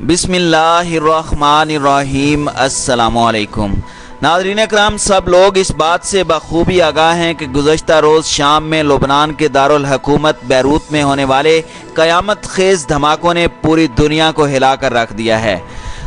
बिस्मिल्लाहिर्रहमानिर्रहीम। अस्सलामुअलैकुम। नाज़रीन इकराम, सब लोग इस बात से बखूबी आगाह हैं कि गुज़श्ता रोज़ शाम में लुबनान के दारुल हुकूमत बैरूत में होने वाले क़यामत खेज़ धमाकों ने पूरी दुनिया को हिला कर रख दिया है।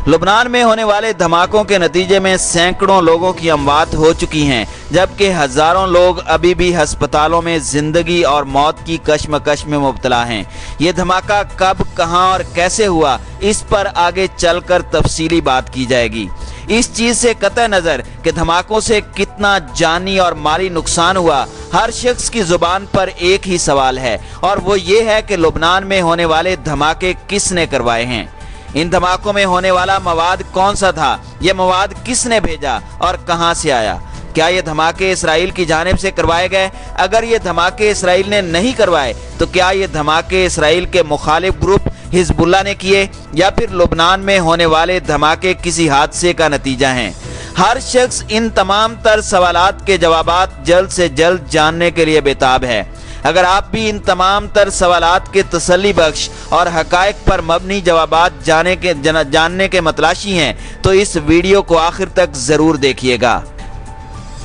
लुबनान में होने वाले धमाकों के नतीजे में सैकड़ों लोगों की अमवात हो चुकी हैं, जबकि हज़ारों लोग अभी भी हस्पतालों में ज़िंदगी और मौत की कश्मकश में मुब्तला हैं। ये धमाका कब, कहां और कैसे हुआ, इस पर आगे चलकर तफसीली बात की जाएगी। इस चीज़ से कतई नज़र कि धमाकों से कितना जानी और माली नुकसान हुआ, हर शख्स की ज़ुबान पर एक ही सवाल है, और वो ये है कि लुबनान में होने वाले धमाके किसने करवाए हैं। इन धमाकों में होने वाला मवाद कौन सा था, ये मवाद किसने भेजा और कहां से आया। क्या ये धमाके इसराइल की जानिब से करवाए गए? अगर ये धमाके इसराइल ने नहीं करवाए तो क्या ये धमाके इसराइल के मुखालिफ ग्रुप हिजबुल्लाह ने किए, या फिर लुबनान में होने वाले धमाके किसी हादसे का नतीजा हैं? हर शख्स इन तमाम तर सवालात के जवाबात जल्द से जल्द जानने के लिए बेताब है। अगर आप भी इन तमाम तर सवालात के तसल्ली बख्श और हकायक पर मबनी जवाबात जानने के मतलाशी हैं तो इस वीडियो को आखिर तक ज़रूर देखिएगा।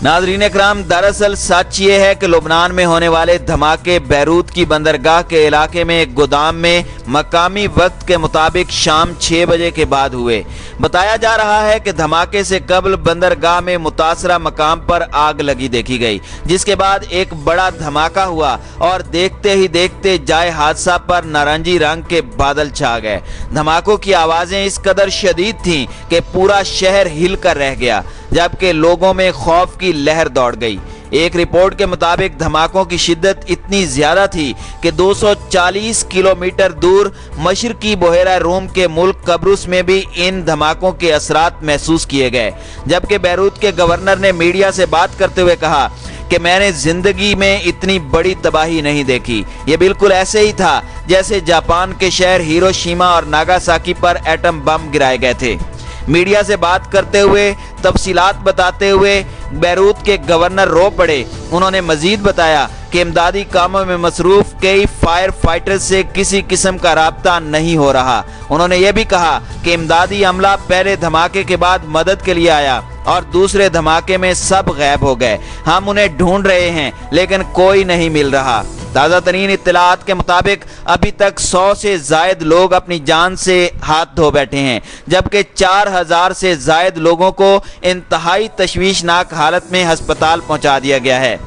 नाज़रीन इकराम, दरअसल सच ये है कि लुबनान में होने वाले धमाके बैरूत की बंदरगाह के इलाके में एक गोदाम में मकामी वक्त के मुताबिक शाम 6 बजे के बाद हुए। बताया जा रहा है कि धमाके से कबल बंदरगाह में मुतासरा मकाम पर आग लगी देखी गई, जिसके बाद एक बड़ा धमाका हुआ और देखते ही देखते जाए हादसा पर नारंगी रंग के बादल छा गए। धमाकों की आवाज़ें इस कदर शदीद थीं कि पूरा शहर हिल कर रह गया, जबकि लोगों में खौफ की लहर दौड़ गई। एक रिपोर्ट के मुताबिक धमाकों की शिद्दत इतनी ज्यादा थी कि 240 किलोमीटर दूर मशरकी बहेरा रूम के मुल्क कब्रुस में भी इन धमाकों के असरात महसूस किए गए। जबकि बैरूत के गवर्नर ने मीडिया से बात करते हुए कहा कि मैंने जिंदगी में इतनी बड़ी तबाही नहीं देखी। ये बिल्कुल ऐसे ही था जैसे जापान के शहर हिरोशिमा और नागासाकी पर एटम बम गिराए गए थे। मीडिया से बात करते हुए, तफसीलात बताते हुए बैरूत के गवर्नर रो पड़े। उन्होंने मजीद बताया कि इमदादी कामों में मसरूफ कई फायर फाइटर्स से किसी किस्म का राब्ता नहीं हो रहा। उन्होंने ये भी कहा कि इमदादी अमला पहले धमाके के बाद मदद के लिए आया और दूसरे धमाके में सब गायब हो गए। हम उन्हें ढूंढ रहे हैं लेकिन कोई नहीं मिल रहा। ताज़ा तरीन इत्तलात के मुताबिक अभी तक 100 से जायद लोग अपनी जान से हाथ धो बैठे हैं, जबकि 4000 से जायद लोगों को इंतहाई तशवीशनाक हालत में हस्पताल पहुंचा दिया गया है।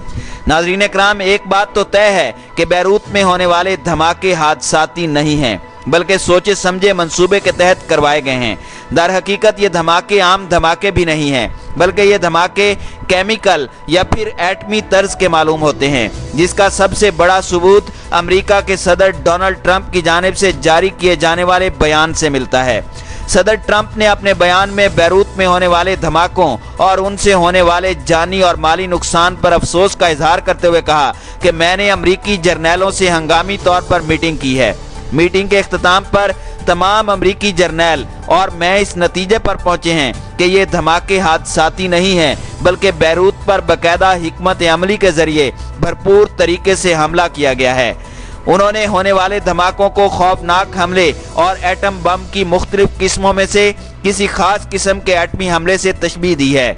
नाज़रीन इकराम, एक बात तो तय है कि बैरूत में होने वाले धमाके हादसाती नहीं हैं, बल्कि सोचे समझे मंसूबे के तहत करवाए गए हैं। दर हकीकत ये धमाके आम धमाके भी नहीं हैं, बल्कि ये धमाके केमिकल या फिर एटमी तर्ज के मालूम होते हैं, जिसका सबसे बड़ा सबूत अमेरिका के सदर डोनाल्ड ट्रंप की जानिब से जारी किए जाने वाले बयान से मिलता है। सदर ट्रंप ने अपने बयान में बैरूत में होने वाले धमाकों और उनसे होने वाले जानी और माली नुकसान पर अफसोस का इजहार करते हुए कहा कि मैंने अमरीकी जर्नैलों से हंगामी तौर पर मीटिंग की है। मीटिंग के इख्तिताम पर तमाम अमरीकी जर्नैल और मैं इस नतीजे पर पहुंचे हैं कि ये धमाके हादसाती नहीं हैं, बल्कि बैरूत पर बाकायदा हिकमत अमली के जरिए भरपूर तरीके से हमला किया गया है। उन्होंने होने वाले धमाकों को खौफनाक हमले और एटम बम की मुख्तलिफ किस्मों में से किसी खास किस्म के एटमी हमले से तशबीह दी है।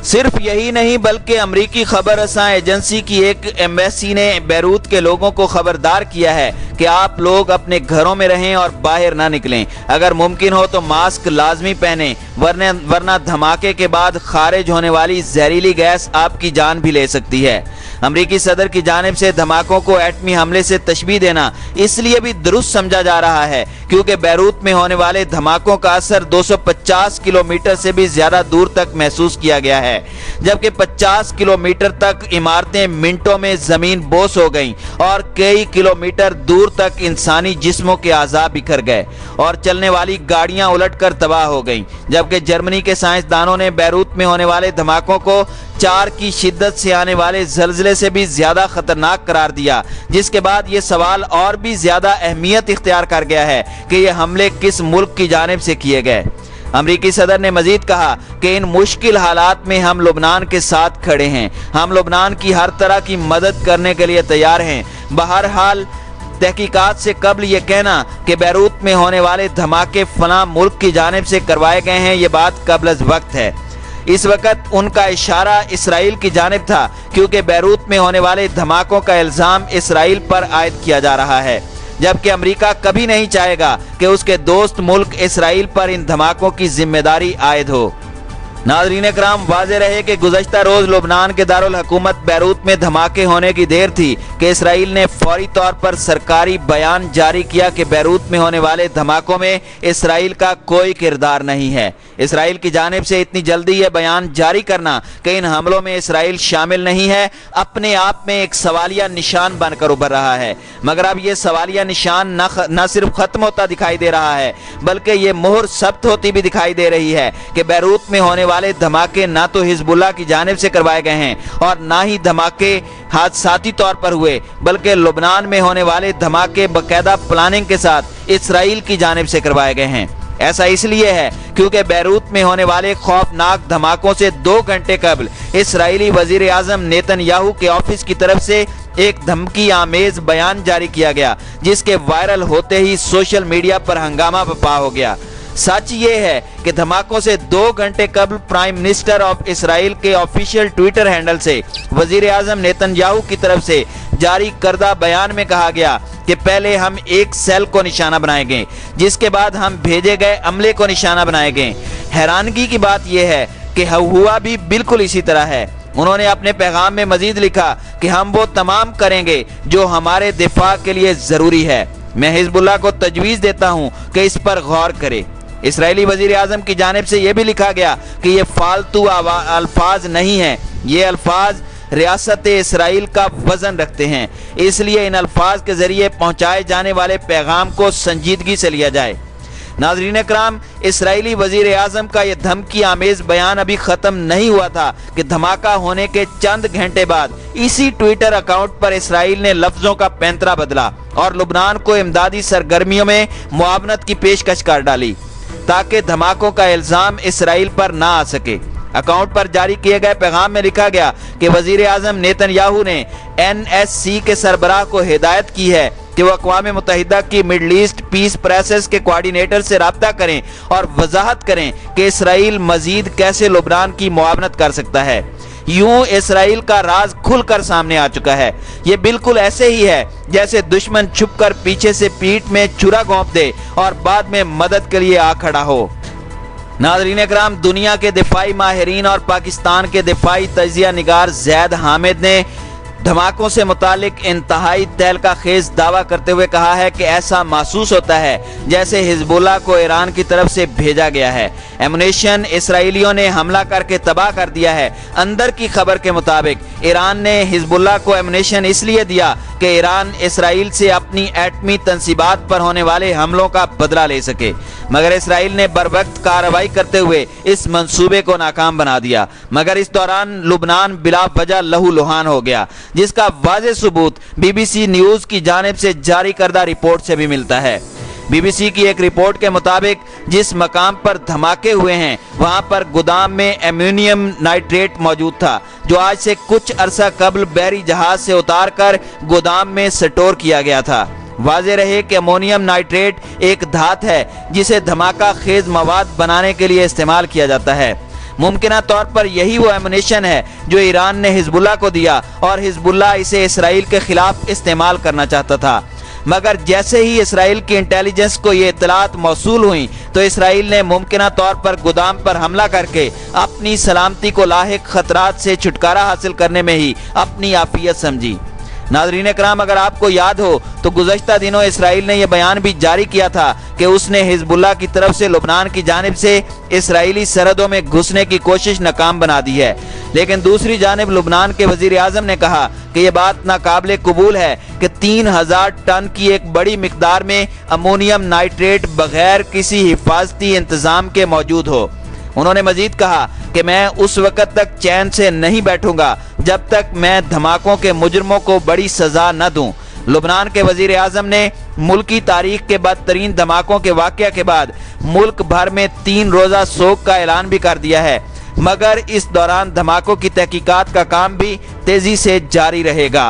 सिर्फ यही नहीं, बल्कि अमरीकी खबर रसां एजेंसी की एक एम्बेसी ने बैरूत के लोगों को खबरदार किया है कि आप लोग अपने घरों में रहें और बाहर ना निकलें। अगर मुमकिन हो तो मास्क लाजमी पहनें, वरना धमाके के बाद खारिज होने वाली जहरीली गैस आपकी जान भी ले सकती है। अमरीकी सदर की जानिब से धमाकों को एटमी हमले से तशबीह देना इसलिए भी दुरुस्त समझा जा रहा है क्योंकि बैरूत में होने वाले धमाकों का असर 250 किलोमीटर से भी ज्यादा दूर तक महसूस किया गया है, जबकि 50 किलोमीटर तक इमारतें मिनटों में जमीन बोस हो गईं और कई किलोमीटर दूर तक इंसानी जिस्मों के आज़ा बिखर गए और चलने वाली गाड़ियां उलटकर तबाह हो गईं। जबकि जर्मनी के साइंसदानों ने बैरूत में होने वाले धमाकों को 4 की शिद्दत से आने वाले ज़लज़ले से भी ज्यादा खतरनाक करार दिया, जिसके बाद ये सवाल और भी ज्यादा अहमियत इख्तियार कर गया है कि ये हमले किस मुल्क की जानिब से किए गए। अमरीकी सदर ने मजीद कहा कि इन मुश्किल हालात में हम लुबनान के साथ खड़े हैं, हम लुबनान की हर तरह की मदद करने के लिए तैयार हैं। बहरहाल तहकीकात से कबल ये कहना कि बैरूत में होने वाले धमाके फलां मुल्क की जानिब से करवाए गए हैं, ये बात कबल अज़ वक्त है। इस वक्त उनका इशारा इसराइल की जानिब था, क्योंकि बैरूत में होने वाले धमाकों का इल्ज़ाम इसराइल पर आयद किया जा रहा है, जबकि अमेरिका कभी नहीं चाहेगा कि उसके दोस्त मुल्क इसराइल पर इन धमाकों की जिम्मेदारी आयद हो। नाज़रीन इकराम, वाज़ेह रहे कि गुज़श्ता रोज़ लुबनान के दारुल हुकूमत बैरूत में धमाके होने की देर थी कि इसराइल ने फौरी तौर पर सरकारी बयान जारी किया कि बैरूत में होने वाले धमाकों में इसराइल का कोई किरदार नहीं है। इसराइल की जानिब से इतनी जल्दी यह बयान जारी करना कि इन हमलों में इसराइल शामिल नहीं है, अपने आप में एक सवालिया निशान बनकर उभर रहा है। मगर अब यह सवालिया निशान न सिर्फ खत्म होता दिखाई दे रहा है, बल्कि ये मोहर सख्त होती भी दिखाई दे रही है कि बैरूत में होने वाले धमाके ना तो हिजबुल्लाह की जानिब से करवाए गए हैं और ना ही धमाके हादसाती तौर पर हुए, बल्कि लुबनान में होने वाले धमाके बाकायदा प्लानिंग के साथ इसराइल की जानिब से करवाए गए हैं। ऐसा इसलिए है क्योंकि बैरूत में होने वाले खौफनाक धमाकों से 2 घंटे कबल इसराइली वजीर आजम नेतन्याहू के ऑफिस की तरफ से एक धमकी आमेज बयान जारी किया गया, जिसके वायरल होते ही सोशल मीडिया पर हंगामा बर्पा हो गया। सच ये है कि धमाकों से 2 घंटे कबल प्राइम मिनिस्टर ऑफ इसराइल के ऑफिशियल ट्विटर हैंडल से वजीर आजम नेतन्याहू की तरफ से जारी करदा बयान में कहा गया कि पहले हम एक सेल को निशाना बनाएंगे, जिसके बाद हम भेजे गए अमले को निशाना बनाएंगे। हैरानगी की बात यह है कि हुआ भी बिल्कुल इसी तरह है। उन्होंने अपने पैगाम में मजीद लिखा कि हम वो तमाम करेंगे जो हमारे दिफा के लिए जरूरी है। मैं हिजबुल्लाह को तजवीज़ देता हूँ कि इस पर गौर करे। इसराइली वजीर आजम की जानिब से यह भी लिखा गया कि ये फालतू अल्फाज नहीं हैं, ये अल्फाज रियासत इसराइल का वजन रखते हैं, इसलिए इन अल्फाज के जरिए पहुंचाए जाने वाले पैगाम को संजीदगी से लिया जाए। नाज़रीन इकराम, इसराइली वजीर आजम का यह धमकी आमेज बयान अभी खत्म नहीं हुआ था कि धमाका होने के चंद घंटे बाद इसी ट्विटर अकाउंट पर इसराइल ने लफ्जों का पैंतरा बदला और लुबनान को इमदादी सरगर्मियों में मुआवनत की पेशकश कर डाली ताकि धमाकों का इल्जाम इसराइल पर ना आ सके। अकाउंट पर जारी किए गए पैगाम में लिखा गया कि वजीर आजम नेतन्याहू ने NSC के सरबराह को हिदायत की है कि वो अक़वाम मुत्तहिदा की मिडल ईस्ट पीस प्रोसेस के कोऑर्डिनेटर से राब्ता करें और वजाहत करें कि इसराइल मजीद कैसे लुबनान की मुआवनत कर सकता है। यूं इसराइल का राज खुलकर सामने आ चुका है। ये बिल्कुल ऐसे ही है जैसे दुश्मन छुपकर पीछे से पीठ में छुरा घोंप दे और बाद में मदद के लिए आ खड़ा हो। नाज़रीन इकराम, दुनिया के दिफाई माहिरीन और पाकिस्तान के दिफाई तजिया निगार ज़ैद हामिद ने धमाकों से मुतालिक इंतहाई तहलका खेज दावा करते हुए कहा है कि ऐसा महसूस होता है जैसे हिजबुल्लाह को ईरान की तरफ से भेजा गया है। एमुनेशन इसराइलियों ने हमला करके तबाह कर दिया है। अंदर की खबर के मुताबिक ईरान ने हिजबुल्लाह को एमुनेशन इसलिए दिया कि ईरान इसराइल से अपनी एटमी तंसीबात पर होने वाले हमलों का बदला ले सके, मगर इसराइल ने बरवक्त कार्रवाई करते हुए इस मंसूबे को नाकाम बना दिया। मगर इस दौरान लुबनान बिला वजह लहूलुहान हो गया, जिसका वाज़ेह सबूत BBC न्यूज़ की जानिब से जारी करदा रिपोर्ट से भी मिलता है। BBC की एक रिपोर्ट के मुताबिक जिस मकाम पर धमाके हुए हैं वहां पर गोदाम में एल्युमिनियम नाइट्रेट मौजूद था, जो आज से कुछ अरसा कबल बहरी जहाज से उतार कर गोदाम में स्टोर किया गया था। वाज़ेह रहे कि अमोनियम नाइट्रेट एक धात है जिसे धमाका खेज मवाद बनाने के लिए इस्तेमाल किया जाता है। मुमकिना तौर पर यही वो एमुनेशन है जो ईरान ने हिजबुल्लाह को दिया और हिजबुल्लाह इसे इसराइल के खिलाफ इस्तेमाल करना चाहता था। मगर जैसे ही इसराइल की इंटेलिजेंस को ये इत्तलात मौसूल हुई तो इसराइल ने मुमकिना तौर पर गोदाम पर हमला करके अपनी सलामती को लाहिक खतरात से छुटकारा हासिल करने में ही अपनी आफियत समझी। नाज़रीन इकराम, अगर आपको याद हो तो गुज़श्ता दिनों इसराइल ने यह बयान भी जारी किया था कि उसने हिजबुल्लाह की तरफ से लुबनान की जानिब से इसराइली सरहदों में घुसने की कोशिश नाकाम बना दी है। लेकिन दूसरी जानिब लुबनान के वजीर आजम ने कहा कि यह बात नाकाबिले कबूल है कि 3000 टन की एक बड़ी मिकदार में अमोनियम नाइट्रेट बगैर किसी हिफाजती इंतजाम के मौजूद हो। उन्होंने मजीद कहा कि मैं उस वक्त तक चैन से नहीं बैठूंगा जब तक मैं धमाकों के मुजरमों को बड़ी सजा न दूं। लुबनान के वजीर आजम ने मुल्की तारीख के बदतरीन धमाकों के वाक़या के बाद मुल्क भर में 3 रोज़ा सोग का ऐलान भी कर दिया है, मगर इस दौरान धमाकों की तहकीकात का काम भी तेजी से जारी रहेगा।